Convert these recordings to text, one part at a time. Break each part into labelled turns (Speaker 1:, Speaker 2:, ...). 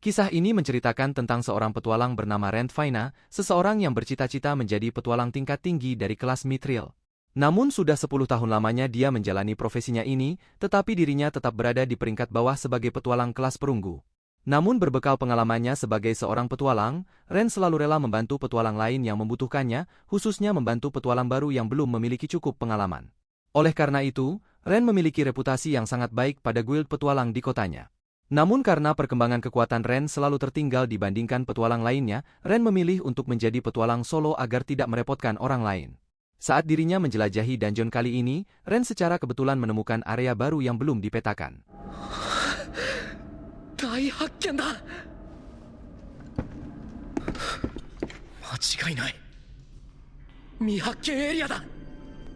Speaker 1: Kisah ini menceritakan tentang seorang petualang bernama Rand Faina, seseorang yang bercita-cita menjadi petualang tingkat tinggi dari kelas Mithril. Namun sudah 10 tahun lamanya dia menjalani profesinya ini, tetapi dirinya tetap berada di peringkat bawah sebagai petualang kelas perunggu. Namun berbekal pengalamannya sebagai seorang petualang, Rand selalu rela membantu petualang lain yang membutuhkannya, khususnya membantu petualang baru yang belum memiliki cukup pengalaman. Oleh karena itu, Rand memiliki reputasi yang sangat baik pada guild petualang di kotanya. Namun karena perkembangan kekuatan Rand selalu tertinggal dibandingkan petualang lainnya, Rand memilih untuk menjadi petualang solo agar tidak merepotkan orang lain. Saat dirinya menjelajahi dungeon kali ini, Rand secara kebetulan menemukan area baru yang belum dipetakan.
Speaker 2: 大発見だ。間違いない。未発見エリアだ。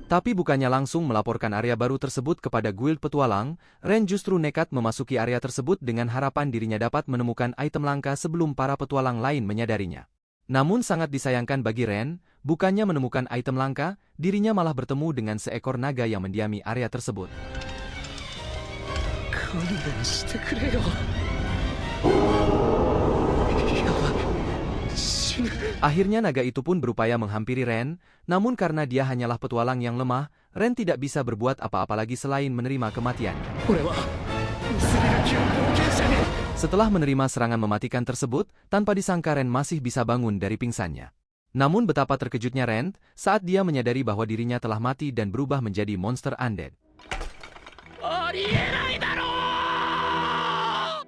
Speaker 1: Tapi bukannya langsung melaporkan area baru tersebut kepada guild petualang, Rand justru nekat memasuki area tersebut dengan harapan dirinya dapat menemukan item langka sebelum para petualang lain menyadarinya. Namun sangat disayangkan bagi Rand, bukannya menemukan item langka, dirinya malah bertemu dengan seekor naga yang mendiami area tersebut. Akhirnya naga itu pun berupaya menghampiri Rand, namun karena dia hanyalah petualang yang lemah, Rand tidak bisa berbuat apa-apa lagi selain menerima kematiannya. Setelah menerima serangan mematikan tersebut, tanpa disangka Rand masih bisa bangun dari pingsannya. Namun betapa terkejutnya Rand saat dia menyadari bahwa dirinya telah mati dan berubah menjadi monster undead.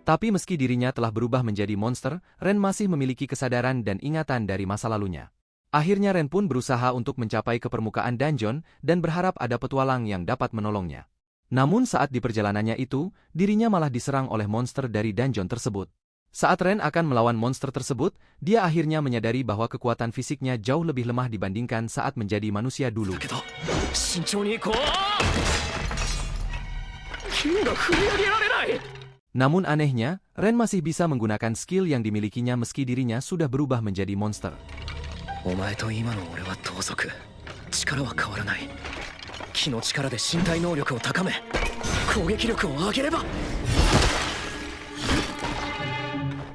Speaker 1: Tapi meski dirinya telah berubah menjadi monster, Rand masih memiliki kesadaran dan ingatan dari masa lalunya. Akhirnya Rand pun berusaha untuk mencapai ke permukaan dungeon dan berharap ada petualang yang dapat menolongnya. Namun saat di perjalanannya itu, dirinya malah diserang oleh monster dari dungeon tersebut. Saat Rand akan melawan monster tersebut, dia akhirnya menyadari bahwa kekuatan fisiknya jauh lebih lemah dibandingkan saat menjadi manusia dulu. Namun anehnya, Rand masih bisa menggunakan skill yang dimilikinya meski dirinya sudah berubah menjadi monster.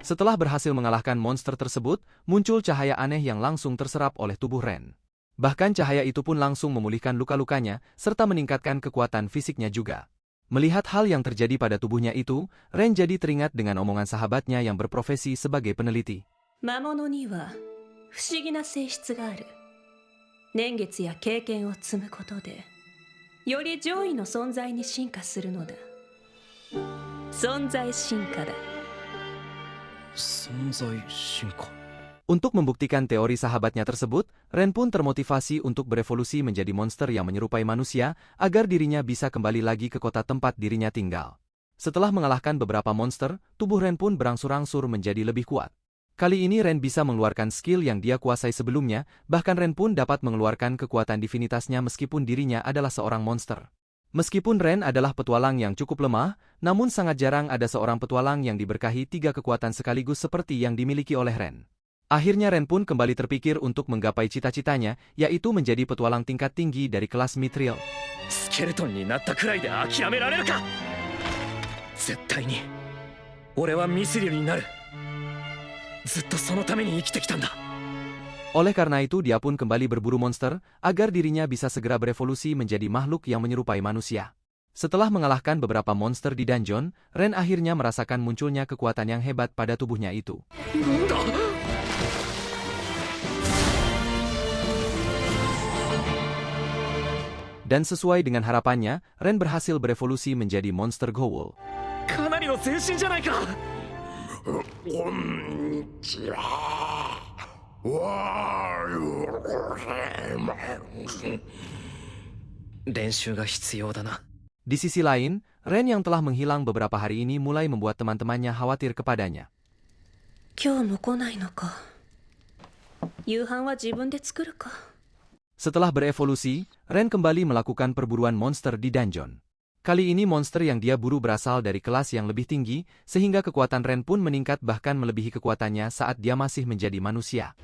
Speaker 1: Setelah berhasil mengalahkan monster tersebut, muncul cahaya aneh yang langsung terserap oleh tubuh Rand. Bahkan cahaya itu pun langsung memulihkan luka-lukanya, serta meningkatkan kekuatan fisiknya juga. Melihat hal yang terjadi pada tubuhnya itu, Rand jadi teringat dengan omongan sahabatnya yang berprofesi sebagai peneliti. Untuk membuktikan teori sahabatnya tersebut, Rand pun termotivasi untuk berevolusi menjadi monster yang menyerupai manusia agar dirinya bisa kembali lagi ke kota tempat dirinya tinggal. Setelah mengalahkan beberapa monster, tubuh Rand pun berangsur-angsur menjadi lebih kuat. Kali ini Rand bisa mengeluarkan skill yang dia kuasai sebelumnya, bahkan Rand pun dapat mengeluarkan kekuatan divinitasnya meskipun dirinya adalah seorang monster. Meskipun Rand adalah petualang yang cukup lemah, namun sangat jarang ada seorang petualang yang diberkahi 3 kekuatan sekaligus seperti yang dimiliki oleh Rand. Akhirnya Rand pun kembali terpikir untuk menggapai cita-citanya, yaitu menjadi petualang tingkat tinggi dari kelas Mithril. Oleh karena itu dia pun kembali berburu monster, agar dirinya bisa segera berevolusi menjadi makhluk yang menyerupai manusia. Setelah mengalahkan beberapa monster di dungeon, Rand akhirnya merasakan munculnya kekuatan yang hebat pada tubuhnya itu. Dan sesuai dengan harapannya, Rand berhasil berevolusi menjadi monster Ghoul. Di sisi lain, Rand yang telah menghilang beberapa hari ini mulai membuat teman-temannya khawatir kepadanya. Setelah berevolusi, Rand kembali melakukan perburuan monster di dungeon. Kali ini monster yang dia buru berasal dari kelas yang lebih tinggi, sehingga kekuatan Rand pun meningkat bahkan melebihi kekuatannya saat dia masih menjadi manusia.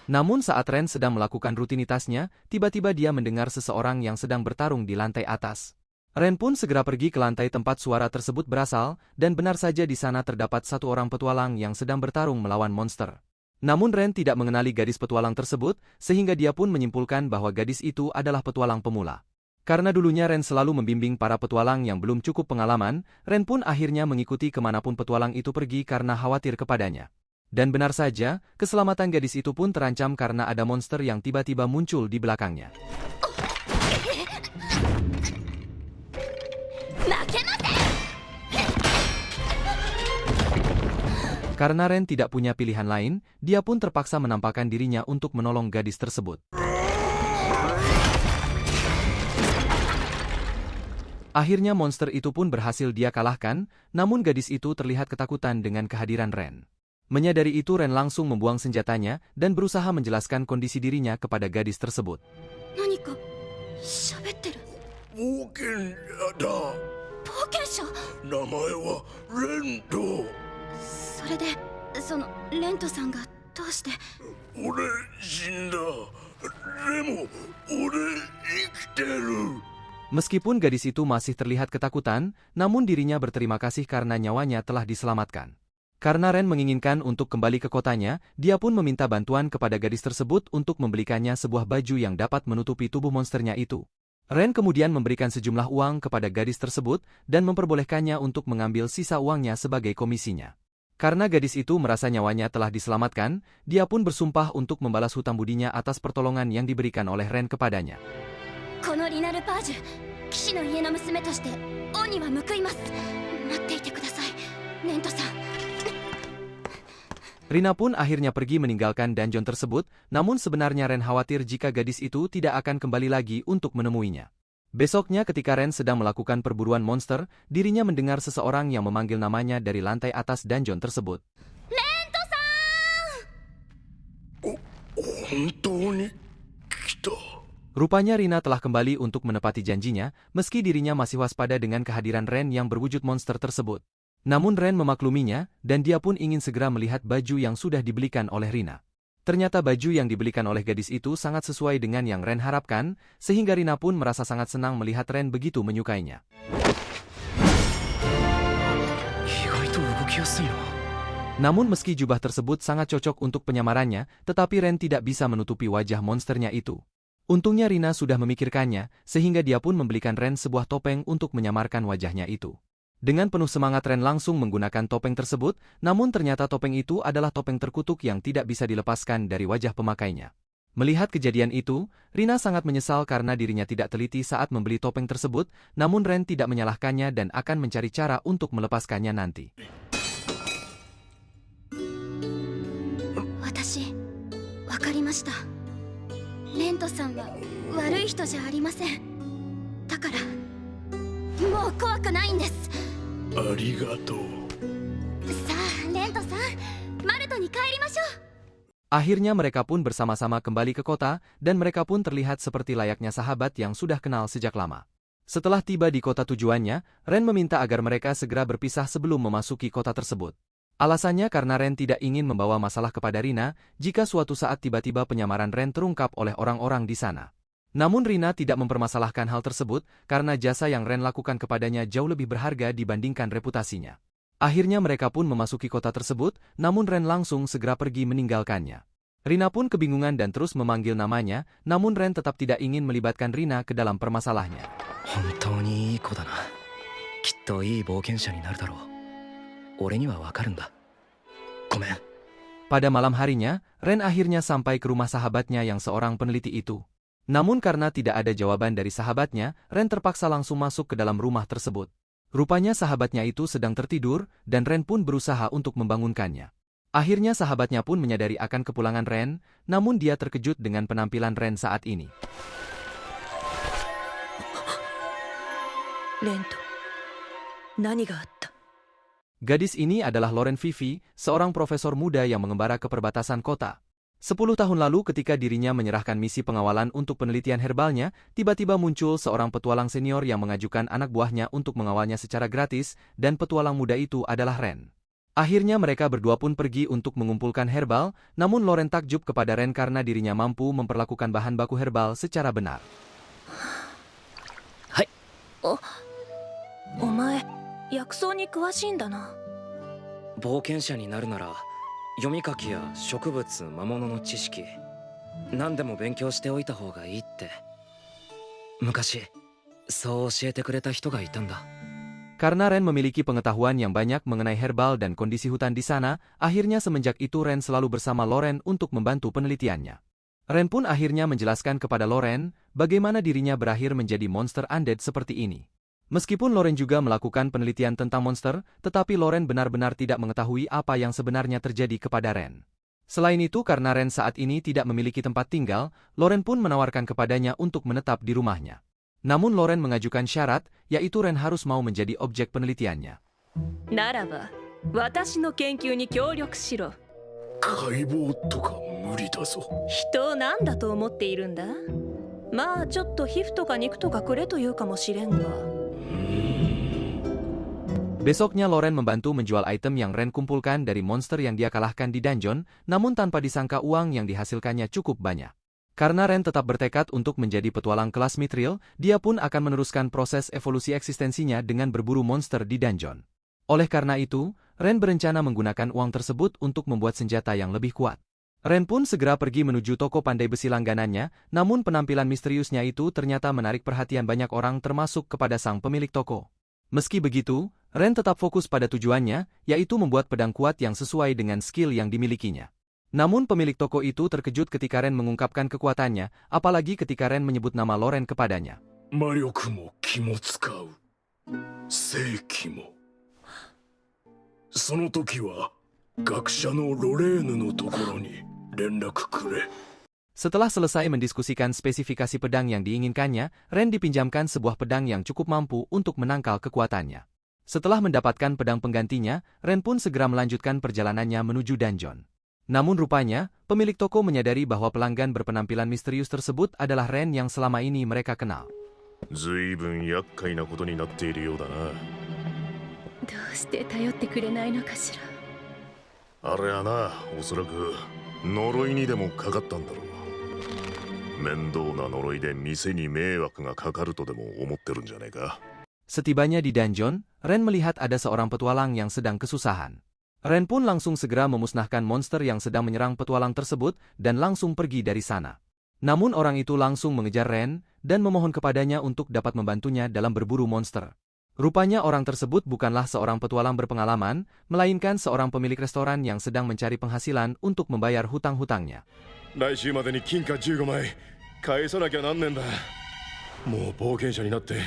Speaker 1: Namun saat Rand sedang melakukan rutinitasnya, tiba-tiba dia mendengar seseorang yang sedang bertarung di lantai atas. Ren pun segera pergi ke lantai tempat suara tersebut berasal, dan benar saja di sana terdapat satu orang petualang yang sedang bertarung melawan monster. Namun Ren tidak mengenali gadis petualang tersebut, sehingga dia pun menyimpulkan bahwa gadis itu adalah petualang pemula. Karena dulunya Ren selalu membimbing para petualang yang belum cukup pengalaman, Ren pun akhirnya mengikuti kemanapun petualang itu pergi karena khawatir kepadanya. Dan benar saja, keselamatan gadis itu pun terancam karena ada monster yang tiba-tiba muncul di belakangnya. Karena Ren tidak punya pilihan lain, dia pun terpaksa menampakkan dirinya untuk menolong gadis tersebut. Akhirnya monster itu pun berhasil dia kalahkan, namun gadis itu terlihat ketakutan dengan kehadiran Ren. Menyadari itu Ren langsung membuang senjatanya dan berusaha menjelaskan kondisi dirinya kepada gadis tersebut. Meskipun gadis itu masih terlihat ketakutan, namun dirinya berterima kasih karena nyawanya telah diselamatkan. Karena Ren menginginkan untuk kembali ke kotanya, dia pun meminta bantuan kepada gadis tersebut untuk membelikannya sebuah baju yang dapat menutupi tubuh monsternya itu. Ren kemudian memberikan sejumlah uang kepada gadis tersebut dan memperbolehkannya untuk mengambil sisa uangnya sebagai komisinya. Karena gadis itu merasa nyawanya telah diselamatkan, dia pun bersumpah untuk membalas hutang budinya atas pertolongan yang diberikan oleh Ren kepadanya. Rina pun akhirnya pergi meninggalkan dungeon tersebut, namun sebenarnya Ren khawatir jika gadis itu tidak akan kembali lagi untuk menemuinya. Besoknya ketika Ren sedang melakukan perburuan monster, dirinya mendengar seseorang yang memanggil namanya dari lantai atas dungeon tersebut. Rupanya Rina telah kembali untuk menepati janjinya, meski dirinya masih waspada dengan kehadiran Ren yang berwujud monster tersebut. Namun Ren memakluminya, dan dia pun ingin segera melihat baju yang sudah dibelikan oleh Rina. Ternyata baju yang dibelikan oleh gadis itu sangat sesuai dengan yang Ren harapkan, sehingga Rina pun merasa sangat senang melihat Ren begitu menyukainya. Namun meski jubah tersebut sangat cocok untuk penyamarannya, tetapi Ren tidak bisa menutupi wajah monsternya itu. Untungnya Rina sudah memikirkannya, sehingga dia pun membelikan Ren sebuah topeng untuk menyamarkan wajahnya itu. Dengan penuh semangat Ren langsung menggunakan topeng tersebut, namun ternyata topeng itu adalah topeng terkutuk yang tidak bisa dilepaskan dari wajah pemakainya. Melihat kejadian itu, Rina sangat menyesal karena dirinya tidak teliti saat membeli topeng tersebut, namun Ren tidak menyalahkannya dan akan mencari cara untuk melepaskannya nanti. Akhirnya mereka pun bersama-sama kembali ke kota, dan mereka pun terlihat seperti layaknya sahabat yang sudah kenal sejak lama. Setelah tiba di kota tujuannya, Ren meminta agar mereka segera berpisah sebelum memasuki kota tersebut. Alasannya karena Ren tidak ingin membawa masalah kepada Rina jika suatu saat tiba-tiba penyamaran Ren terungkap oleh orang-orang di sana. Namun Rina tidak mempermasalahkan hal tersebut karena jasa yang Ren lakukan kepadanya jauh lebih berharga dibandingkan reputasinya. Akhirnya mereka pun memasuki kota tersebut, namun Ren langsung segera pergi meninggalkannya. Rina pun kebingungan dan terus memanggil namanya, namun Ren tetap tidak ingin melibatkan Rina ke dalam permasalahannya. Pada malam harinya, Ren akhirnya sampai ke rumah sahabatnya yang seorang peneliti itu. Namun karena tidak ada jawaban dari sahabatnya, Ren terpaksa langsung masuk ke dalam rumah tersebut. Rupanya sahabatnya itu sedang tertidur, dan Ren pun berusaha untuk membangunkannya. Akhirnya sahabatnya pun menyadari akan kepulangan Ren, namun dia terkejut dengan penampilan Ren saat ini. Gadis ini adalah Loren Vivi, seorang profesor muda yang mengembara ke perbatasan kota. 10 tahun lalu ketika dirinya menyerahkan misi pengawalan untuk penelitian herbalnya, tiba-tiba muncul seorang petualang senior yang mengajukan anak buahnya untuk mengawalnya secara gratis, dan petualang muda itu adalah Ren. Akhirnya mereka berdua pun pergi untuk mengumpulkan herbal, namun Loren takjub kepada Ren karena dirinya mampu memperlakukan bahan baku herbal secara benar.
Speaker 3: お前薬草に詳しいんだな。
Speaker 4: 冒険者になるなら読み書きや植物魔物の知識何でも勉強しておいた方がいいって昔そう教えてくれた人がいたんだ。
Speaker 1: Karena Ren memiliki pengetahuan yang banyak mengenai herbal dan kondisi hutan di sana, akhirnya semenjak itu Ren selalu bersama Loren untuk membantu penelitiannya. Ren pun akhirnya menjelaskan kepada Loren bagaimana dirinya berakhir menjadi monster undead seperti ini. Meskipun Loren juga melakukan penelitian tentang monster, tetapi Loren benar-benar tidak mengetahui apa yang sebenarnya terjadi kepada Ren. Selain itu, karena Ren saat ini tidak memiliki tempat tinggal, Loren pun menawarkan kepadanya untuk menetap di rumahnya. Namun Loren mengajukan syarat, yaitu Ren harus mau menjadi objek penelitiannya.
Speaker 3: ならば私の研究に協力しろ。
Speaker 2: 解剖とか無理だぞ。
Speaker 3: 人を何だと思っているんだ。まあちょっと皮膚とか肉とかくれというかもしれんが。
Speaker 1: Besoknya Loren membantu menjual item yang Ren kumpulkan dari monster yang dia kalahkan di dungeon, namun tanpa disangka uang yang dihasilkannya cukup banyak. Karena Ren tetap bertekad untuk menjadi petualang kelas Mithril, dia pun akan meneruskan proses evolusi eksistensinya dengan berburu monster di dungeon. Oleh karena itu, Ren berencana menggunakan uang tersebut untuk membuat senjata yang lebih kuat. Ren pun segera pergi menuju toko pandai besi langganannya, namun penampilan misteriusnya itu ternyata menarik perhatian banyak orang termasuk kepada sang pemilik toko. Meski begitu, Ren tetap fokus pada tujuannya, yaitu membuat pedang kuat yang sesuai dengan skill yang dimilikinya. Namun pemilik toko itu terkejut ketika Ren mengungkapkan kekuatannya, apalagi ketika Ren menyebut nama Loren kepadanya.
Speaker 2: 魔力も気も使う。正気も。その時は学者のロレーヌのところに連絡くれ。
Speaker 1: Setelah selesai mendiskusikan spesifikasi pedang yang diinginkannya, Ren dipinjamkan sebuah pedang yang cukup mampu untuk menangkal kekuatannya. Setelah mendapatkan pedang penggantinya, Ren pun segera melanjutkan perjalanannya menuju dungeon. Namun rupanya, pemilik toko menyadari bahwa pelanggan berpenampilan misterius tersebut adalah Ren yang selama ini mereka kenal.
Speaker 5: ずいぶん厄介なことになっているようだな。
Speaker 3: どうして頼ってくれないのかしら。
Speaker 5: あれはな、おそらく呪いにでもかかったんだろう。面倒な呪いで店に迷惑がかかるとでも思ってるんじゃねえか。
Speaker 1: Setibanya di dungeon, Ren melihat ada seorang petualang yang sedang kesusahan. Ren pun langsung segera memusnahkan monster yang sedang menyerang petualang tersebut dan langsung pergi dari sana. Namun orang itu langsung mengejar Ren dan memohon kepadanya untuk dapat membantunya dalam berburu monster. Rupanya orang tersebut bukanlah seorang petualang berpengalaman, melainkan seorang pemilik restoran yang sedang mencari penghasilan untuk membayar hutang-hutangnya.
Speaker 5: 来週までに金貨15枚返さなきゃなんねんだ。もう冒険者になって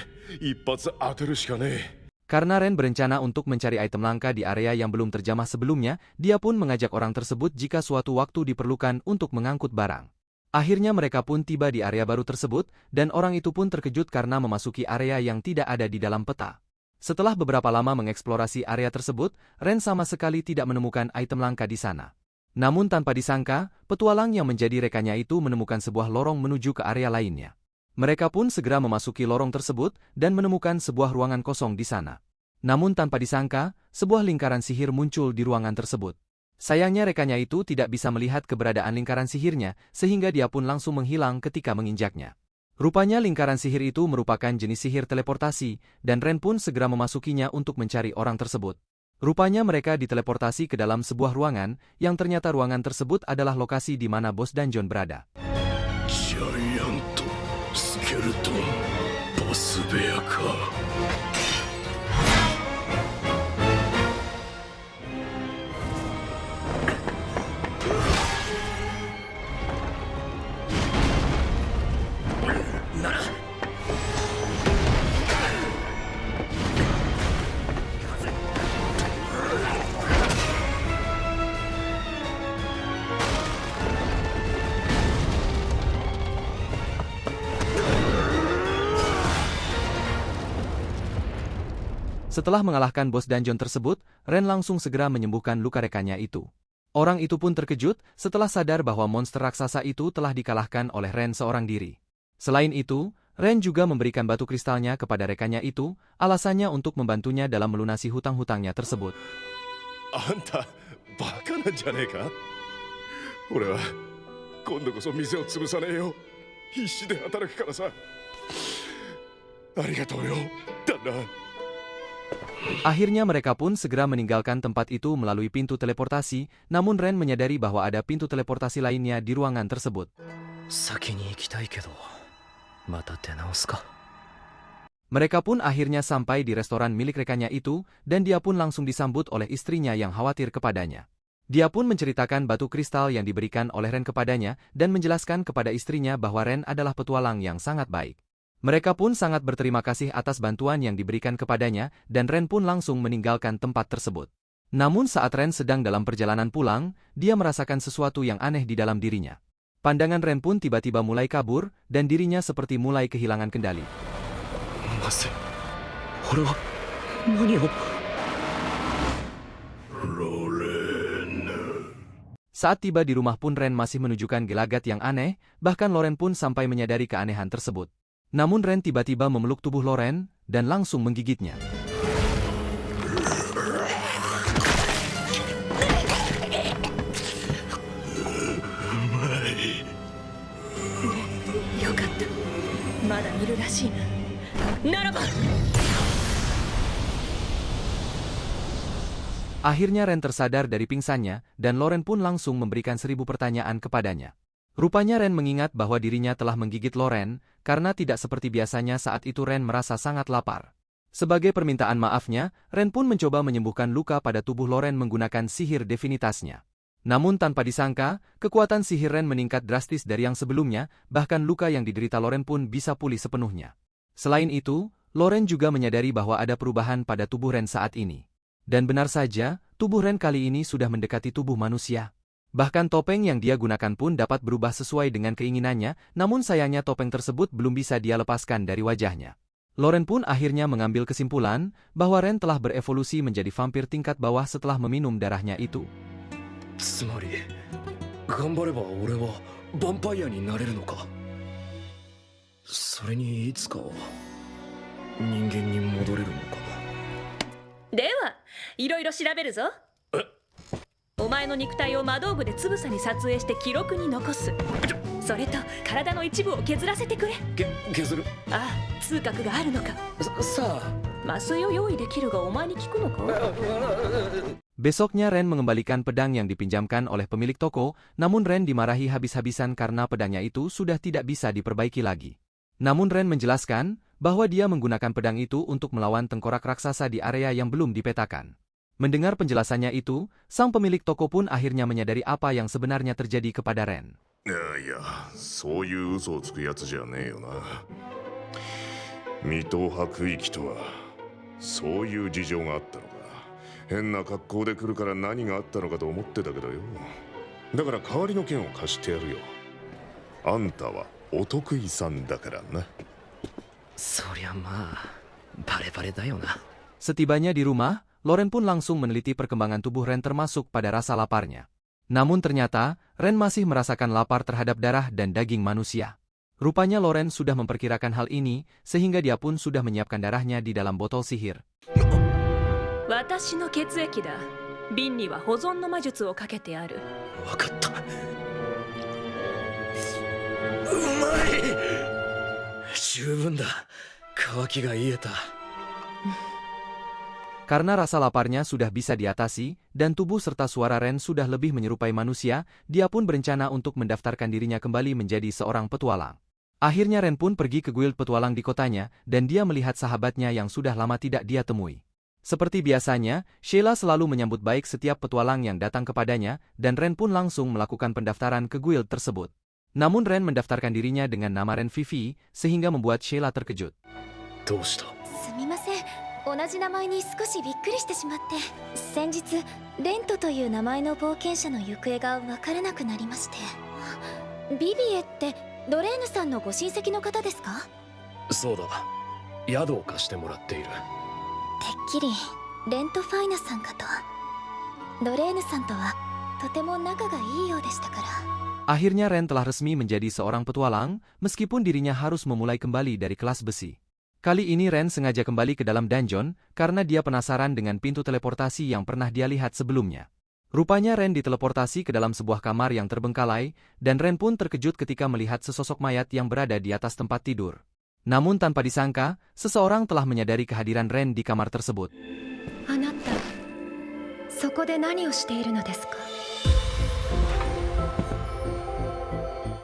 Speaker 5: 一発当てるしかねえ。
Speaker 1: Karena Ren berencana untuk mencari item langka di area yang belum terjamah sebelumnya, dia pun mengajak orang tersebut jika suatu waktu diperlukan untuk mengangkut barang. Akhirnya mereka pun tiba di area baru tersebut, dan orang itu pun terkejut karena memasuki area yang tidak ada di dalam peta. Setelah beberapa lama mengeksplorasi area tersebut, Ren sama sekali tidak menemukan item langka di sana. Namun tanpa disangka, petualang yang menjadi rekannya itu menemukan sebuah lorong menuju ke area lainnya. Mereka pun segera memasuki lorong tersebut dan menemukan sebuah ruangan kosong di sana. Namun tanpa disangka, sebuah lingkaran sihir muncul di ruangan tersebut. Sayangnya rekannya itu tidak bisa melihat keberadaan lingkaran sihirnya, sehingga dia pun langsung menghilang ketika menginjaknya. Rupanya lingkaran sihir itu merupakan jenis sihir teleportasi, dan Ren pun segera memasukinya untuk mencari orang tersebut. Rupanya mereka diteleportasi ke dalam sebuah ruangan, yang ternyata ruangan tersebut adalah lokasi di mana bos dungeon berada.
Speaker 2: ジャイアントスケルトンボス部屋か。
Speaker 1: Setelah mengalahkan bos dungeon tersebut, Ren langsung segera menyembuhkan luka rekannya itu. Orang itu pun terkejut setelah sadar bahwa monster raksasa itu telah dikalahkan oleh Ren seorang diri. Selain itu, Ren juga memberikan batu kristalnya kepada rekannya itu, alasannya untuk membantunya dalam melunasi hutang-hutangnya tersebut.
Speaker 5: あんたバカなんじゃねえか。俺は今度こそ店を潰さねえよ。必死で働くからさ。
Speaker 2: ありがとうよ旦那。
Speaker 1: Akhirnya mereka pun segera meninggalkan tempat itu melalui pintu teleportasi, namun Ren menyadari bahwa ada pintu teleportasi lainnya di ruangan tersebut.
Speaker 4: 先に行きたいけどまた出直すか。
Speaker 1: Mereka pun akhirnya sampai di restoran milik rekannya itu, dan dia pun langsung disambut oleh istrinya yang khawatir kepadanya. Dia pun menceritakan batu kristal yang diberikan oleh Ren kepadanya, dan menjelaskan kepada istrinya bahwa Ren adalah petualang yang sangat baik. Mereka pun sangat berterima kasih atas bantuan yang diberikan kepadanya, dan Ren pun langsung meninggalkan tempat tersebut. Namun saat Ren sedang dalam perjalanan pulang, dia merasakan sesuatu yang aneh di dalam dirinya. Pandangan Ren pun tiba-tiba mulai kabur, dan dirinya seperti mulai kehilangan kendali.
Speaker 4: まずい、俺は何を。
Speaker 2: ロレーヌ。
Speaker 1: Saat tiba di rumah pun Ren masih menunjukkan gelagat yang aneh, bahkan Loren pun sampai menyadari keanehan tersebut. Namun Ren tiba-tiba memeluk tubuh Loren, dan langsung menggigitnya.
Speaker 3: よかった。まだいるらしいな。ならば。
Speaker 1: Akhirnya Ren tersadar dari pingsannya, dan Loren pun langsung memberikan 1000 pertanyaan kepadanya. Rupanya Ren mengingat bahwa dirinya telah menggigit Loren, karena tidak seperti biasanya saat itu Ren merasa sangat lapar. Sebagai permintaan maafnya, Ren pun mencoba menyembuhkan luka pada tubuh Loren menggunakan sihir definitasnya. Namun tanpa disangka, kekuatan sihir Ren meningkat drastis dari yang sebelumnya, bahkan luka yang diderita Loren pun bisa pulih sepenuhnya. Selain itu, Loren juga menyadari bahwa ada perubahan pada tubuh Ren saat ini. Dan benar saja, tubuh Ren kali ini sudah mendekati tubuh manusia. Bahkan topeng yang dia gunakan pun dapat berubah sesuai dengan keinginannya, namun sayangnya topeng tersebut belum bisa dia lepaskan dari wajahnya. Loren pun akhirnya mengambil kesimpulan bahwa Ren telah berevolusi menjadi vampir tingkat bawah setelah meminum darahnya itu.
Speaker 4: つまり頑張れば俺はヴァンパイアになれるのか。それにいつかは人間に戻れるのか。
Speaker 3: ではいろいろ調べるぞ。お前の肉体を魔道具でつぶさに撮影して記録に残す。それと体の一部を削らせてくれ。
Speaker 4: 削る。
Speaker 3: ああ、痛覚があるのか。
Speaker 4: さあ。
Speaker 3: 麻酔を用意できるがお前に効くのか。
Speaker 1: Besoknya Ren mengembalikan pedang yang dipinjamkan oleh pemilik toko, namun Ren dimarahi habis-habisan karena pedangnya itu sudah tidak bisa diperbaiki lagi. Namun Ren menjelaskan bahwa dia menggunakan pedang itu untuk melawan tengkorak raksasa di area yang belum dipetakan. Mendengar penjelasannya itu, sang pemilik toko pun akhirnya menyadari apa yang sebenarnya terjadi kepada Ren.
Speaker 5: いや、そういう嘘をつくやつじゃねえよな。水戸白域とはそういう事情があったのか。変な格好で来るから何があったのかと思ってたけどよ。だから代わりの剣を貸してやるよ。あんたはお得意さんだからな。
Speaker 4: そりゃまあバレバレだよな。
Speaker 1: Setibanya di rumah, Loren pun langsung meneliti perkembangan tubuh Ren termasuk pada rasa laparnya. Namun ternyata, Ren masih merasakan lapar terhadap darah dan daging manusia. Rupanya Loren sudah memperkirakan hal ini, sehingga dia pun sudah menyiapkan darahnya di dalam botol sihir.
Speaker 3: 私の血液だ。瓶には保存の魔術をかけてある。
Speaker 4: 分かった。うまい。十分だ。渇きが癒えた。
Speaker 1: Karena rasa laparnya sudah bisa diatasi, dan tubuh serta suara Ren sudah lebih menyerupai manusia, dia pun berencana untuk mendaftarkan dirinya kembali menjadi seorang petualang. Akhirnya Ren pun pergi ke guild petualang di kotanya, dan dia melihat sahabatnya yang sudah lama tidak dia temui. Seperti biasanya, Sheila selalu menyambut baik setiap petualang yang datang kepadanya, dan Ren pun langsung melakukan pendaftaran ke guild tersebut. Namun Ren mendaftarkan dirinya dengan nama Ren Vivi, sehingga membuat Sheila terkejut.
Speaker 4: どうした。
Speaker 6: すみません、同じ名前に少しびっくりしてしまって、先日レントという名前の冒険者の行方が分からなくなりまして。ビビエってドレーヌさんのご親戚の方ですか。
Speaker 4: そうだ。宿を貸してもらっている。
Speaker 6: てっきりレントファイナさんかと。ドレーヌさんとはとても仲がいいようでしたから。
Speaker 1: Akhirnya Ren telah resmi menjadi seorang petualang, meskipun dirinya harus memulai kembali dari kelas besi. Kali ini Ren sengaja kembali ke dalam dungeon, karena dia penasaran dengan pintu teleportasi yang pernah dia lihat sebelumnya. Rupanya Ren diteleportasi ke dalam sebuah kamar yang terbengkalai, dan Ren pun terkejut ketika melihat sesosok mayat yang berada di atas tempat tidur. Namun tanpa disangka, seseorang telah menyadari kehadiran Ren di kamar tersebut.
Speaker 6: あなたそこで何をしているのですか？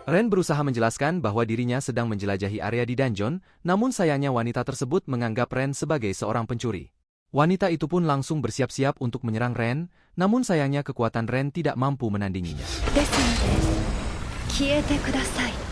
Speaker 1: Ren berusaha menjelaskan bahwa dirinya sedang menjelajahi area di dungeon, namun sayangnya wanita tersebut menganggap Ren sebagai seorang pencuri. Wanita itu pun langsung bersiap-siap untuk menyerang Ren, namun sayangnya kekuatan Ren tidak mampu menandinginya.
Speaker 6: ですので消えてください。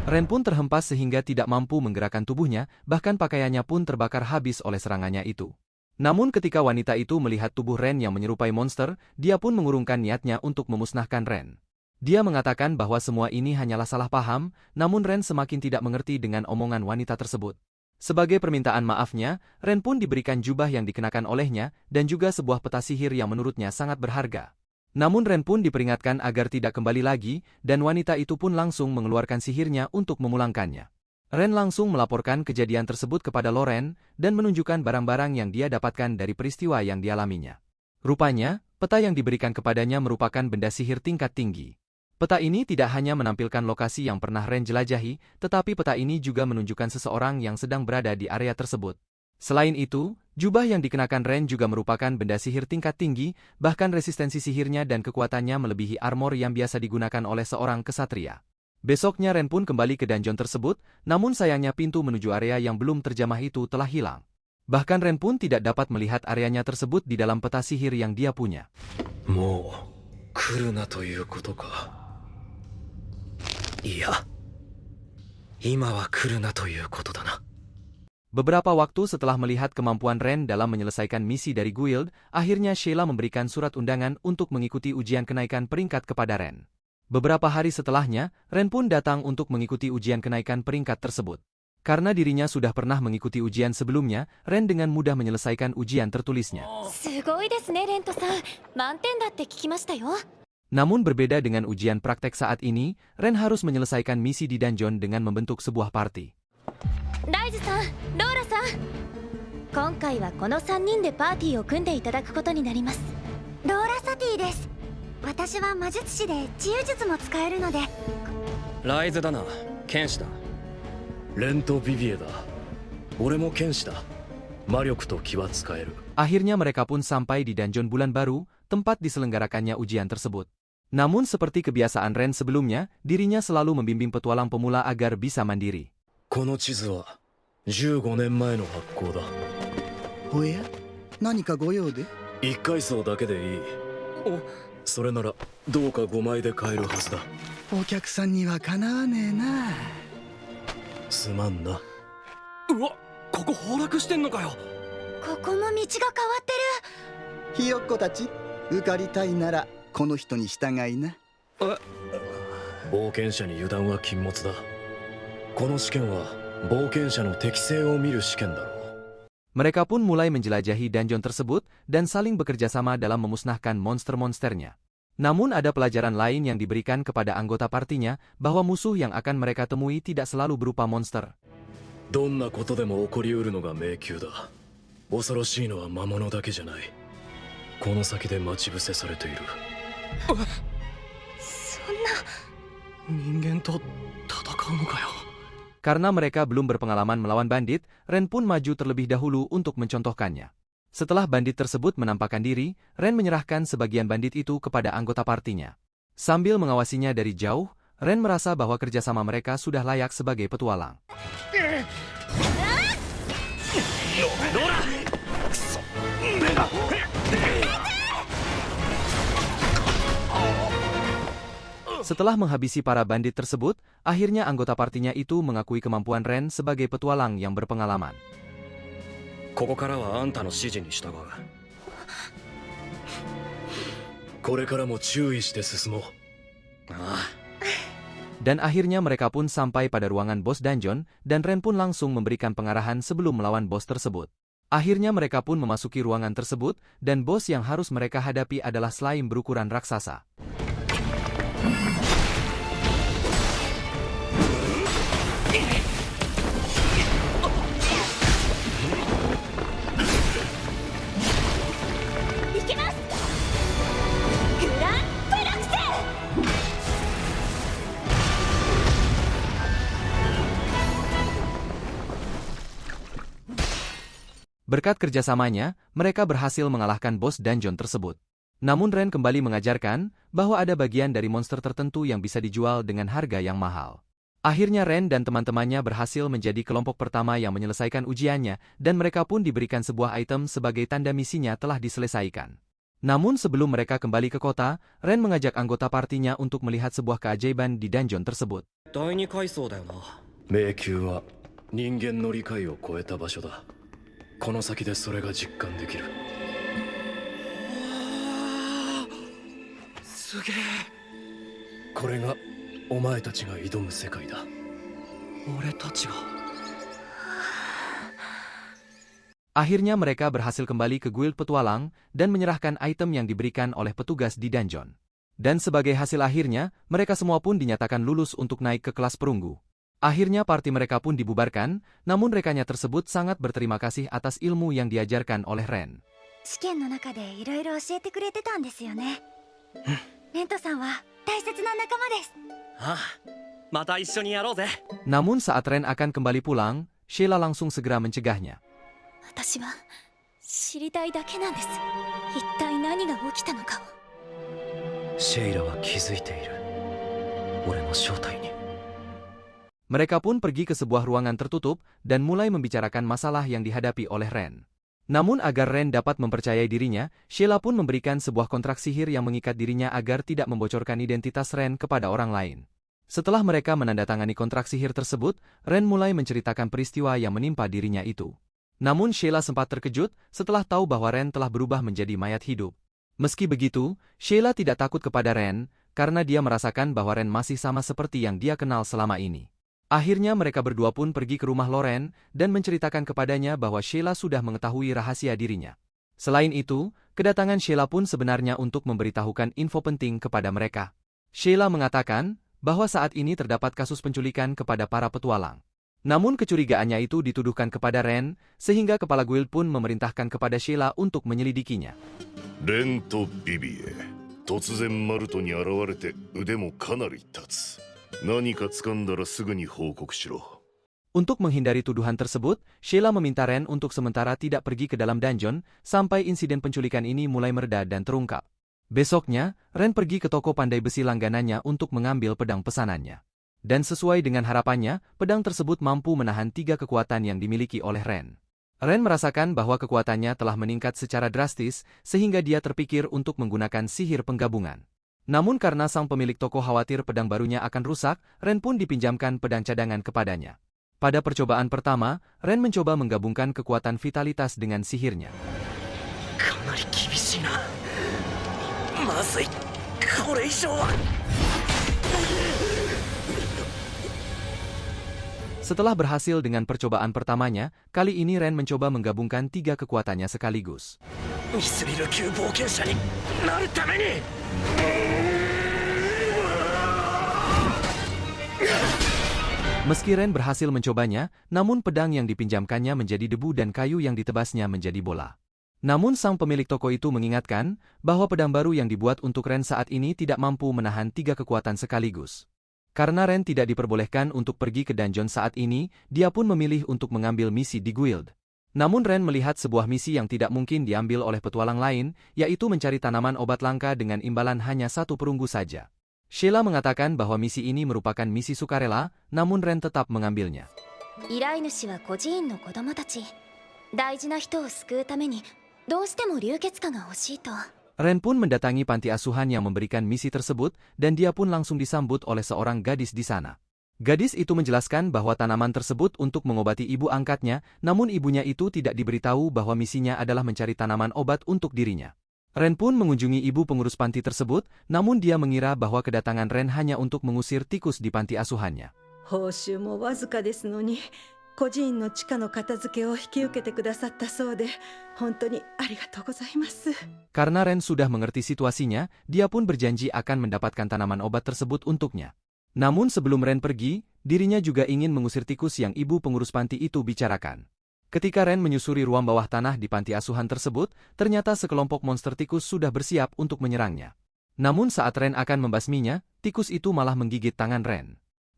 Speaker 1: Ren pun terhempas sehingga tidak mampu menggerakkan tubuhnya, bahkan pakaiannya pun terbakar habis oleh serangannya itu. Namun ketika wanita itu melihat tubuh Ren yang menyerupai monster, dia pun mengurungkan niatnya untuk memusnahkan Ren. Dia mengatakan bahwa semua ini hanyalah salah paham, namun Ren semakin tidak mengerti dengan omongan wanita tersebut. Sebagai permintaan maafnya, Ren pun diberikan jubah yang dikenakan olehnya dan juga sebuah peta sihir yang menurutnya sangat berharga. Namun Ren pun diperingatkan agar tidak kembali lagi, dan wanita itu pun langsung mengeluarkan sihirnya untuk memulangkannya. Ren langsung melaporkan kejadian tersebut kepada Loren dan menunjukkan barang-barang yang dia dapatkan dari peristiwa yang dialaminya. Rupanya, peta yang diberikan kepadanya merupakan benda sihir tingkat tinggi. Peta ini tidak hanya menampilkan lokasi yang pernah Ren jelajahi, tetapi peta ini juga menunjukkan seseorang yang sedang berada di area tersebut. Selain itu, jubah yang dikenakan Ren juga merupakan benda sihir tingkat tinggi, bahkan resistensi sihirnya dan kekuatannya melebihi armor yang biasa digunakan oleh seorang kesatria. Besoknya Ren pun kembali ke dungeon tersebut, namun sayangnya pintu menuju area yang belum terjamah itu telah hilang. Bahkan Ren pun tidak dapat melihat areanya tersebut di dalam peta sihir yang dia punya.
Speaker 2: もう来るなということか。
Speaker 4: いや、今は来るなということだな。
Speaker 1: Beberapa waktu setelah melihat kemampuan Ren dalam menyelesaikan misi dari guild, akhirnya Sheila memberikan surat undangan untuk mengikuti ujian kenaikan peringkat kepada Ren. Beberapa hari setelahnya, Ren pun datang untuk mengikuti ujian kenaikan peringkat tersebut. Karena dirinya sudah pernah mengikuti ujian sebelumnya, Ren dengan mudah menyelesaikan ujian tertulisnya.
Speaker 6: すごいですねレントさん。満点だって聞きましたよ。
Speaker 1: Namun berbeda dengan ujian praktek saat ini, Ren harus menyelesaikan misi di dungeon dengan membentuk sebuah party.
Speaker 6: ライズさん、ローラさん。今回はこの3人でパーティーを組んでいただくことになります。ローラサティです。私は魔術師で治癒術も使えるので。
Speaker 4: ライズだな、剣士だ。
Speaker 2: レント・ビビエだ。俺も剣士だ。魔力と気は使える。
Speaker 1: Akhirnya mereka pun sampai di dungeon bulan baru, tempat diselenggarakannya ujian tersebut. Namun seperti kebiasaan Ren sebelumnya, dirinya selalu membimbing petualang pemula agar bisa mandiri.
Speaker 2: この地図は15年前の発行だ。
Speaker 7: おや何かご用で？1
Speaker 2: 階層だけでいい。それならどうか5枚で買えるはずだ。
Speaker 7: お客さんにはかなわねえな。
Speaker 2: すまんな。
Speaker 4: うわ、ここ崩落してんのかよ。
Speaker 6: ここも道が変わってる。
Speaker 7: ひよっこたち受かりたいならこの人に従いな。
Speaker 2: 冒険者に油断は禁物だ。この試験は冒険者の適性を見る試験だろう。
Speaker 1: Mereka pun mulai menjelajahi dungeon tersebut dan saling bekerja sama dalam memusnahkan monster-monsternya. Namun ada pelajaran lain yang diberikan kepada anggota partinya bahwa musuh yang akan mereka temui tidak selalu berupa monster.
Speaker 2: どんなことでも起こりうるのが迷宮だ。恐ろしいのは魔物だけじゃない。この先で待ち伏せされている。
Speaker 6: そんな。
Speaker 2: 人間と戦うのかよ。
Speaker 1: Karena mereka belum berpengalaman melawan bandit, Ren pun maju terlebih dahulu untuk mencontohkannya. Setelah bandit tersebut menampakkan diri, Ren menyerahkan sebagian bandit itu kepada anggota partinya. Sambil mengawasinya dari jauh, Ren merasa bahwa kerjasama mereka sudah layak sebagai petualang. Setelah menghabisi para bandit tersebut, akhirnya anggota partinya itu mengakui kemampuan Ren sebagai petualang yang berpengalaman.
Speaker 4: ここからはあんたの指示に従う。
Speaker 2: これからも注意して進もう。
Speaker 4: ああ。
Speaker 1: Dan akhirnya mereka pun sampai pada ruangan bos dungeon, dan Ren pun langsung memberikan pengarahan sebelum melawan bos tersebut. Akhirnya mereka pun memasuki ruangan tersebut, dan bos yang harus mereka hadapi adalah slime berukuran raksasa. Berkat kerjasamanya, mereka berhasil mengalahkan bos dungeon tersebut. Namun Ren kembali mengajarkan bahwa ada bagian dari monster tertentu yang bisa dijual dengan harga yang mahal. Akhirnya Ren dan teman-temannya berhasil menjadi kelompok pertama yang menyelesaikan ujiannya, dan mereka pun diberikan sebuah item sebagai tanda misinya telah diselesaikan. Namun sebelum mereka kembali ke kota, Ren mengajak anggota partinya untuk melihat sebuah keajaiban di dungeon tersebut.
Speaker 4: 第二階層だよな。
Speaker 2: 迷宮は人間の理解を超えた場所だ。この先でそれが実感できる。
Speaker 4: すげえ。
Speaker 2: これがお前たちが挑む世界だ。
Speaker 4: 俺たちが。
Speaker 1: Akhirnya mereka berhasil kembali ke guild petualang dan menyerahkan item yang diberikan oleh petugas di dungeon. Dan sebagai hasil akhirnya, mereka semua pun dinyatakan lulus untuk naik ke kelas perunggu. Akhirnya parti mereka pun dibubarkan, namun rekannya tersebut sangat berterima kasih atas ilmu yang diajarkan oleh Ren.
Speaker 6: 試験の中でいろいろ教えてくれてたんですよね。レントさんは大切な仲間です。
Speaker 4: ああ、また一緒にやろうぜ。
Speaker 1: Namun saat Ren akan kembali pulang, Sheila langsung segera mencegahnya.
Speaker 6: 私は知りたいだけなんです。一体何が起きたのかを。
Speaker 4: シェイラは気づいている。俺の正体に。
Speaker 1: Mereka pun pergi ke sebuah ruangan tertutup dan mulai membicarakan masalah yang dihadapi oleh Ren. Namun agar Ren dapat mempercayai dirinya, Sheila pun memberikan sebuah kontrak sihir yang mengikat dirinya agar tidak membocorkan identitas Ren kepada orang lain. Setelah mereka menandatangani kontrak sihir tersebut, Ren mulai menceritakan peristiwa yang menimpa dirinya itu. Namun Sheila sempat terkejut setelah tahu bahwa Ren telah berubah menjadi mayat hidup. Meski begitu, Sheila tidak takut kepada Ren, karena dia merasakan bahwa Ren masih sama seperti yang dia kenal selama ini. Akhirnya mereka berdua pun pergi ke rumah Loren dan menceritakan kepadanya bahwa Sheila sudah mengetahui rahasia dirinya. Selain itu, kedatangan Sheila pun sebenarnya untuk memberitahukan info penting kepada mereka. Sheila mengatakan bahwa saat ini terdapat kasus penculikan kepada para petualang. Namun kecurigaannya itu dituduhkan kepada Ren, sehingga kepala guild pun memerintahkan kepada Sheila untuk menyelidikinya.
Speaker 5: レンとビビエ、突然マルトに現れて腕もかなり立つ。何か掴んだらすぐに報告しろ。
Speaker 1: Untuk menghindari tuduhan tersebut, Sheila meminta Ren untuk sementara tidak pergi ke dalam dungeon sampai insiden penculikan ini mulai mereda dan terungkap. Besoknya, Ren pergi ke toko pandai besi langganannya untuk mengambil pedang pesanannya. Dan sesuai dengan harapannya, pedang tersebut mampu menahan 3 kekuatan yang dimiliki oleh Ren. Ren merasakan bahwa kekuatannya telah meningkat secara drastis, sehingga dia terpikir untuk menggunakan sihir penggabungan. Namun karena sang pemilik toko khawatir pedang barunya akan rusak, Ren pun dipinjamkan pedang cadangan kepadanya. Pada percobaan pertama, Ren mencoba menggabungkan kekuatan vitalitas dengan sihirnya.
Speaker 4: かなり厳しいな。まずい。これ以上は。
Speaker 1: Setelah berhasil dengan percobaan pertamanya, kali ini Ren mencoba menggabungkan 3 kekuatannya sekaligus.
Speaker 4: ミスリル級冒険者になるために。
Speaker 1: Meski Ren berhasil mencobanya, namun pedang yang dipinjamkannya menjadi debu dan kayu yang ditebasnya menjadi bola. Namun sang pemilik toko itu mengingatkan bahwa pedang baru yang dibuat untuk Ren saat ini tidak mampu menahan 3 kekuatan sekaligus. Karena Ren tidak diperbolehkan untuk pergi ke dungeon saat ini, dia pun memilih untuk mengambil misi di guild. Namun Ren melihat sebuah misi yang tidak mungkin diambil oleh petualang lain, yaitu mencari tanaman obat langka dengan imbalan hanya 1 perunggu saja. Sheila mengatakan bahwa misi ini merupakan misi sukarela, namun Ren tetap mengambilnya.
Speaker 6: 依頼主は孤児院の子供たち。大事な人を救うためにどうしても流血花が欲しいと。
Speaker 1: Ren pun mendatangi panti asuhan yang memberikan misi tersebut, dan dia pun langsung disambut oleh seorang gadis di sana. Gadis itu menjelaskan bahwa tanaman tersebut untuk mengobati ibu angkatnya, namun ibunya itu tidak diberitahu bahwa misinya adalah mencari tanaman obat untuk dirinya. Ren pun mengunjungi ibu pengurus panti tersebut, namun dia mengira bahwa kedatangan Ren hanya untuk mengusir tikus di panti asuhannya.
Speaker 8: 報酬もわずかですのに孤児院の地下の片付けを引き受けてくださったそうで本当にありがとうございます。
Speaker 1: Karena Ren sudah mengerti situasinya, dia pun berjanji akan mendapatkan tanaman obat tersebut untuknya. Namun sebelum Ren pergi, dirinya juga ingin mengusir tikus yang ibu pengurus panti itu bicarakan. Ketika Ren menyusuri ruang bawah tanah di panti asuhan tersebut, ternyata sekelompok monster tikus sudah bersiap untuk menyerangnya. Namun saat Ren akan membasminya, tikus itu malah menggigit tangan Ren.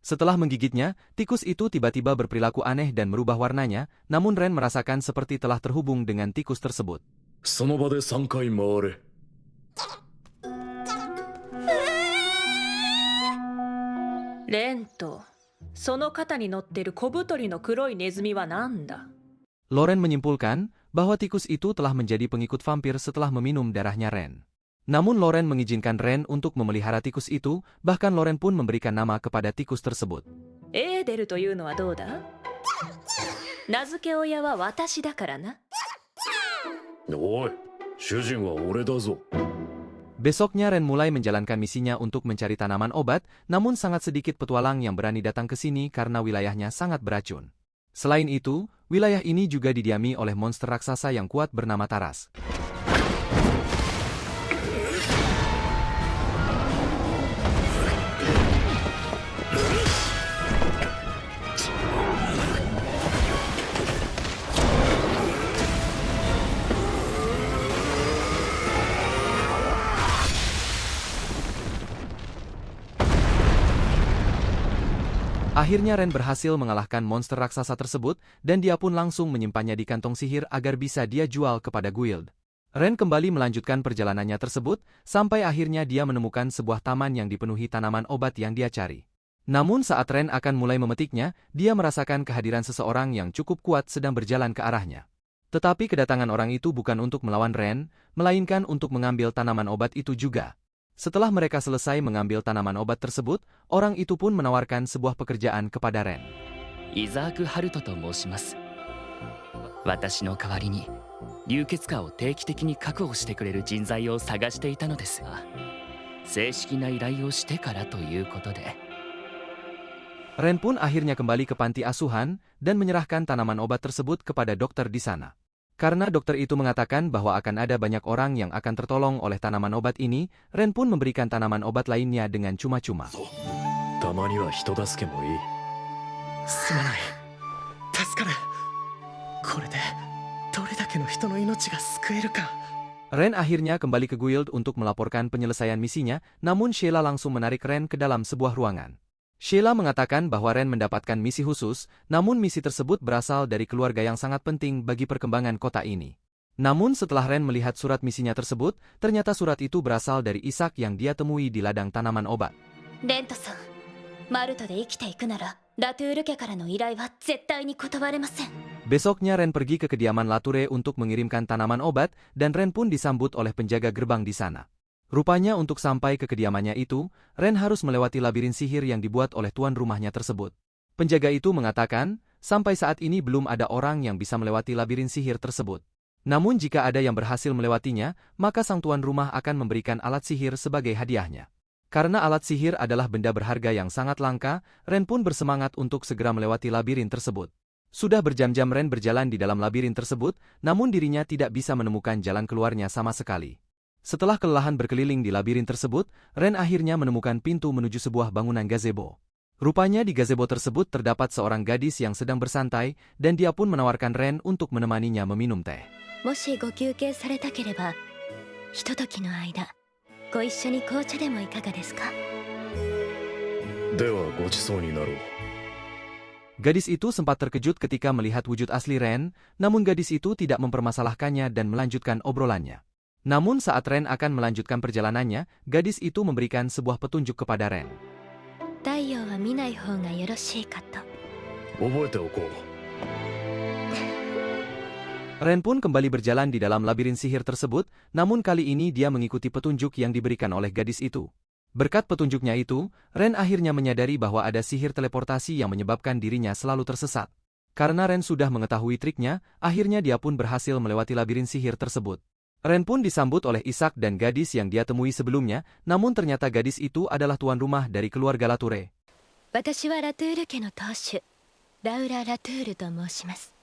Speaker 1: Setelah menggigitnya, tikus itu tiba-tiba berperilaku aneh dan merubah warnanya, namun Ren merasakan seperti telah terhubung dengan tikus tersebut.
Speaker 2: その場で3回回れ。
Speaker 3: レント、その肩に乗ってる小太りの黒いネズミは何だ？
Speaker 1: Loren menyimpulkan bahwa tikus itu telah menjadi pengikut vampir setelah meminum darahnya Ren. Namun Loren mengizinkan Ren untuk memelihara tikus itu, bahkan Loren pun memberikan nama kepada tikus tersebut.
Speaker 3: エーデルというのはどうだ？名付け親は私だからな。
Speaker 2: おい、主人は俺だぞ。
Speaker 1: Besoknya Ren mulai menjalankan misinya untuk mencari tanaman obat, namun sangat sedikit petualang yang berani datang ke sini karena wilayahnya sangat beracun. Selain itu, wilayah ini juga didiami oleh monster raksasa yang kuat bernama Taras. Akhirnya Ren berhasil mengalahkan monster raksasa tersebut, dan dia pun langsung menyimpannya di kantong sihir agar bisa dia jual kepada guild. Ren kembali melanjutkan perjalanannya tersebut, sampai akhirnya dia menemukan sebuah taman yang dipenuhi tanaman obat yang dia cari. Namun saat Ren akan mulai memetiknya, dia merasakan kehadiran seseorang yang cukup kuat sedang berjalan ke arahnya. Tetapi kedatangan orang itu bukan untuk melawan Ren, melainkan untuk mengambil tanaman obat itu juga. Setelah mereka selesai mengambil tanaman obat tersebut, orang itu pun menawarkan sebuah pekerjaan kepada Ren.
Speaker 9: イザーク・ハルトと申します。私の代わりに流血化を定期的に確保してくれる人材を探していたのですが、正式な依頼をしてからということで。
Speaker 1: Ren pun akhirnya kembali ke panti asuhan dan menyerahkan tanaman obat tersebut kepada dokter di sana. Karena dokter itu mengatakan bahwa akan ada banyak orang yang akan tertolong oleh tanaman obat ini, Ren pun memberikan tanaman obat lainnya dengan cuma-cuma.
Speaker 2: たまには人助けもいい。
Speaker 10: すまない。助かる。これでどれだけの人の命が救えるか。
Speaker 1: Ren akhirnya kembali ke guild untuk melaporkan penyelesaian misinya, namun Sheila langsung menarik Ren ke dalam sebuah ruangan. Sheila mengatakan bahwa Ren mendapatkan misi khusus, namun misi tersebut berasal dari keluarga yang sangat penting bagi perkembangan kota ini. Namun setelah Ren melihat surat misinya tersebut, ternyata surat itu berasal dari Isak yang dia temui di ladang tanaman obat.
Speaker 6: レントさん、マルトで生きていくならラトゥール家からの依頼は絶対に断れません。
Speaker 1: Besoknya Ren pergi ke kediaman Lature untuk mengirimkan tanaman obat, dan Ren pun disambut oleh penjaga gerbang di sana. Rupanya untuk sampai ke kediamannya itu, Ren harus melewati labirin sihir yang dibuat oleh tuan rumahnya tersebut. Penjaga itu mengatakan, sampai saat ini belum ada orang yang bisa melewati labirin sihir tersebut. Namun jika ada yang berhasil melewatinya, maka sang tuan rumah akan memberikan alat sihir sebagai hadiahnya. Karena alat sihir adalah benda berharga yang sangat langka, Ren pun bersemangat untuk segera melewati labirin tersebut. Sudah berjam-jam Ren berjalan di dalam labirin tersebut, namun dirinya tidak bisa menemukan jalan keluarnya sama sekali. Setelah kelelahan berkeliling di labirin tersebut, Ren akhirnya menemukan pintu menuju sebuah bangunan gazebo. Rupanya di gazebo tersebut terdapat seorang gadis yang sedang bersantai, dan dia pun menawarkan Ren untuk menemaninya meminum teh.
Speaker 6: もしご休憩されたければ、ひとときの間、ご一緒に紅茶でもいかがですか？
Speaker 2: ではごちそうになろう。
Speaker 1: Gadis itu sempat terkejut ketika melihat wujud asli Ren, namun gadis itu tidak mempermasalahkannya dan melanjutkan obrolannya. Namun saat Ren akan melanjutkan perjalanannya, gadis itu memberikan sebuah petunjuk kepada Ren.
Speaker 6: 太陽は見ない方がよろしいかと。
Speaker 2: 覚えておこう。
Speaker 1: Ren pun kembali berjalan di dalam labirin sihir tersebut, namun kali ini dia mengikuti petunjuk yang diberikan oleh gadis itu. Berkat petunjuknya itu, Ren akhirnya menyadari bahwa ada sihir teleportasi yang menyebabkan dirinya selalu tersesat. Karena Ren sudah mengetahui triknya, akhirnya dia pun berhasil melewati labirin sihir tersebut. Ren pun disambut oleh Isak dan gadis yang dia temui sebelumnya, namun ternyata gadis itu adalah tuan rumah dari keluarga Lature.
Speaker 6: 私はラトゥール家の当主、ラウラ・ラトゥールと申します。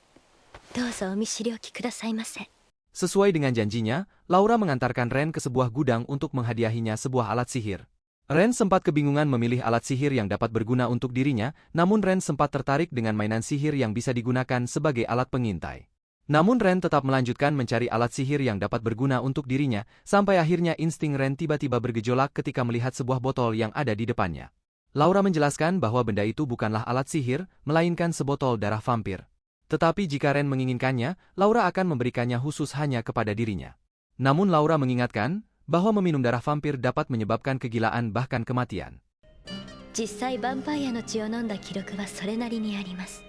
Speaker 6: どうぞお見知りおきくださいませ。
Speaker 1: Sesuai dengan janjinya, Laura mengantarkan Ren ke sebuah gudang untuk menghadiahinya sebuah alat sihir. Ren sempat kebingungan memilih alat sihir yang dapat berguna untuk dirinya, namun Ren sempat tertarik dengan mainan sihir yang bisa digunakan sebagai alat pengintai. Namun Ren tetap melanjutkan mencari alat sihir yang dapat berguna untuk dirinya, sampai akhirnya insting Ren tiba-tiba bergejolak ketika melihat sebuah botol yang ada di depannya. Laura menjelaskan bahwa benda itu bukanlah alat sihir, melainkan sebotol darah vampir. Tetapi jika Ren menginginkannya, Laura akan memberikannya khusus hanya kepada dirinya. Namun Laura mengingatkan bahwa meminum darah vampir dapat menyebabkan kegilaan bahkan kematian.
Speaker 6: 実際ヴァンパイアの血を飲んだ記録はそれなりにあります。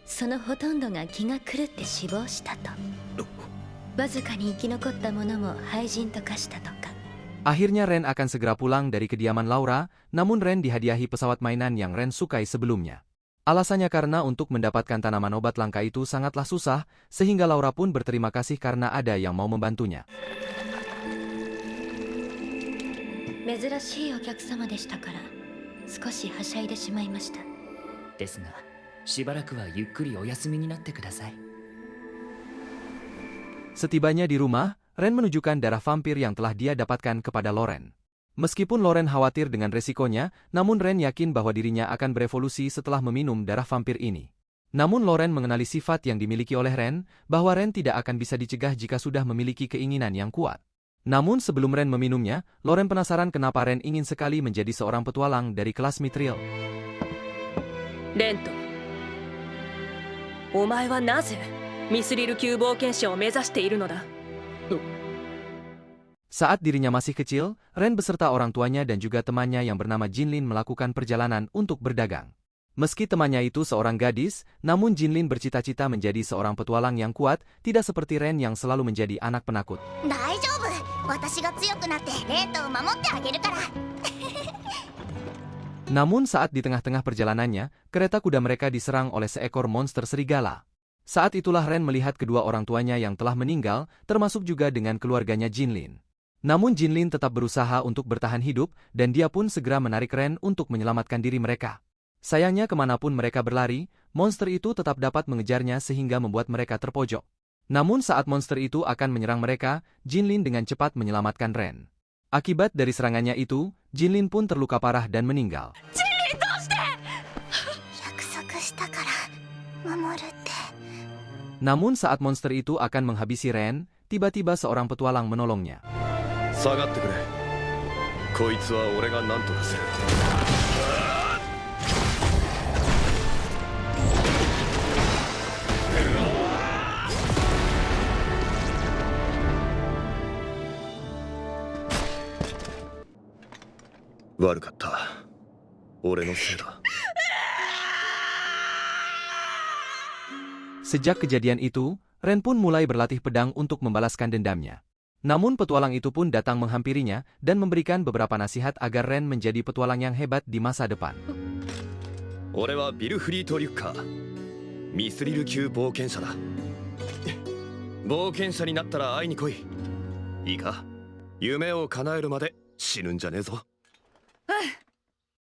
Speaker 6: そのほとんどが気が狂って死亡したと。わずかに生き残った者も廃人と化したとか。
Speaker 1: Akhirnya Ren akan segera pulang dari kediaman Laura, namun Ren dihadiahi pesawat mainan yang Ren sukai sebelumnya. Alasannya karena untuk mendapatkan tanaman obat langka itu sangatlah susah, sehingga Laura pun berterima kasih karena ada yang mau membantunya.
Speaker 6: 珍しいお客様でしたから少しはしゃいでしまいました。
Speaker 9: ですがしばらくはゆっくりお休みになってください。
Speaker 1: Setibanya di rumah, Ren menunjukkan darah vampir yang telah dia dapatkan kepada Loren. Meskipun Loren khawatir dengan resikonya, namun Ren yakin bahwa dirinya akan berevolusi setelah meminum darah vampir ini. Namun Loren mengenali sifat yang dimiliki oleh Ren, bahwa Ren tidak akan bisa dicegah jika sudah memiliki keinginan yang kuat. Namun sebelum Ren meminumnya, Loren penasaran kenapa Ren ingin sekali menjadi seorang petualang dari kelas Mithril.
Speaker 3: Rento, お前はなぜミスリル級冒険者を目指しているのだ?
Speaker 1: Saat dirinya masih kecil, Ren beserta orang tuanya dan juga temannya yang bernama Jinlin melakukan perjalanan untuk berdagang. Meski temannya itu seorang gadis, namun Jinlin bercita-cita menjadi seorang petualang yang kuat, tidak seperti Ren yang selalu menjadi anak penakut.
Speaker 6: 大丈夫、私が強くなってレントを守ってあげるから。
Speaker 1: Namun saat di tengah-tengah perjalanannya, kereta kuda mereka diserang oleh seekor monster serigala. Saat itulah Ren melihat kedua orang tuanya yang telah meninggal, termasuk juga dengan keluarganya Jinlin. Namun Jinlin tetap berusaha untuk bertahan hidup, dan dia pun segera menarik Ren untuk menyelamatkan diri mereka. Sayangnya kemanapun mereka berlari, monster itu tetap dapat mengejarnya sehingga membuat mereka terpojok. Namun saat monster itu akan menyerang mereka, Jinlin dengan cepat menyelamatkan Ren. Akibat dari serangannya itu, Jinlin pun terluka parah dan meninggal.
Speaker 3: Jinlin, どうして?
Speaker 6: 約束したから守るって。
Speaker 1: Namun saat monster itu akan menghabisi Ren, tiba-tiba seorang petualang menolongnya.
Speaker 2: 下がってくれ。こいつは俺が何とかする。悪かった。俺のせいだ。
Speaker 1: Sejak kejadian itu, Ren pun mulai berlatih pedang untuk membalaskan dendamnya. Namun petualang itu pun datang menghampirinya dan memberikan beberapa nasihat agar Ren menjadi petualang yang hebat di masa depan.
Speaker 2: 俺はビルフリート・リュッカー。ミスリル級冒険者だ。冒険者になったら会いに来い。いいか、夢を叶えるまで死ぬんじゃねえぞ。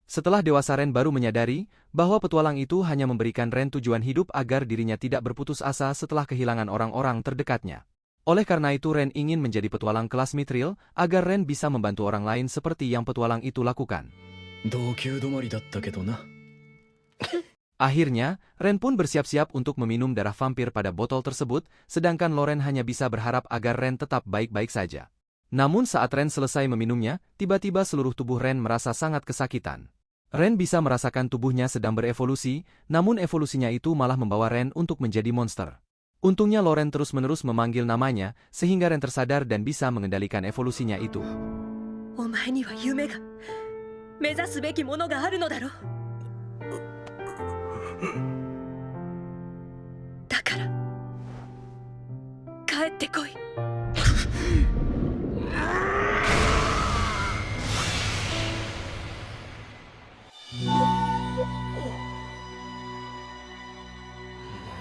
Speaker 1: Setelah dewasa Ren baru menyadari bahwa petualang itu hanya memberikan Ren tujuan hidup agar dirinya tidak berputus asa setelah kehilangan orang-orang terdekatnya. Oleh karena itu Ren ingin menjadi petualang kelas Mithril agar Ren bisa membantu orang lain seperti yang petualang itu lakukan. Akhirnya, Ren pun bersiap-siap untuk meminum darah vampir pada botol tersebut, sedangkan Loren hanya bisa berharap agar Ren tetap baik-baik saja. Namun saat Ren selesai meminumnya, tiba-tiba seluruh tubuh Ren merasa sangat kesakitan. Ren bisa merasakan tubuhnya sedang berevolusi, namun evolusinya itu malah membawa Ren untuk menjadi monster. Untungnya Loren terus-menerus memanggil namanya, sehingga Ren tersadar dan bisa mengendalikan evolusinya itu.
Speaker 3: お前には夢が、目指すべきものがあるのだろう。だから、帰ってこい。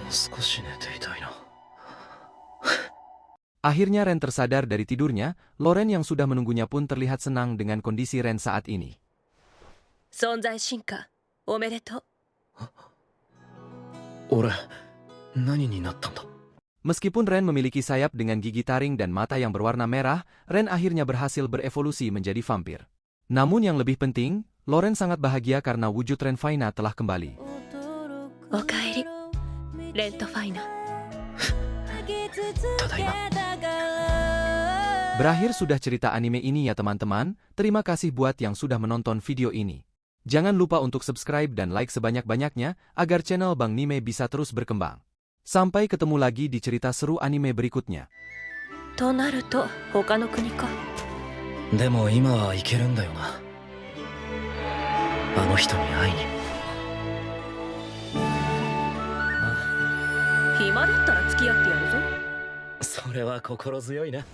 Speaker 2: 少し寝ていたいな。
Speaker 1: Akhirnya Ren tersadar dari tidurnya, Loren yang sudah menunggunya pun terlihat senang dengan kondisi Ren saat ini.
Speaker 3: 存在進化、おめでとう。
Speaker 2: 俺、何になったんだ?
Speaker 1: Meskipun Ren memiliki sayap dengan gigi taring dan mata yang berwarna merah, Ren akhirnya berhasil berevolusi menjadi vampir. Namun yang lebih penting, Loren sangat bahagia karena wujud Ren Faina telah kembali.
Speaker 3: おかえり、レントファイナ。
Speaker 1: Berakhir sudah cerita anime ini ya teman-teman, terima kasih buat yang sudah menonton video ini. Jangan lupa untuk subscribe dan like sebanyak-banyaknya agar channel Bang Nime bisa terus berkembang. Sampai ketemu lagi di cerita seru anime berikutnya.
Speaker 3: となると他の国か。
Speaker 4: でも今は行けるんだよな、あの人に会いに。
Speaker 3: 暇だったら付き合ってやるぞ。
Speaker 4: それは心強いな。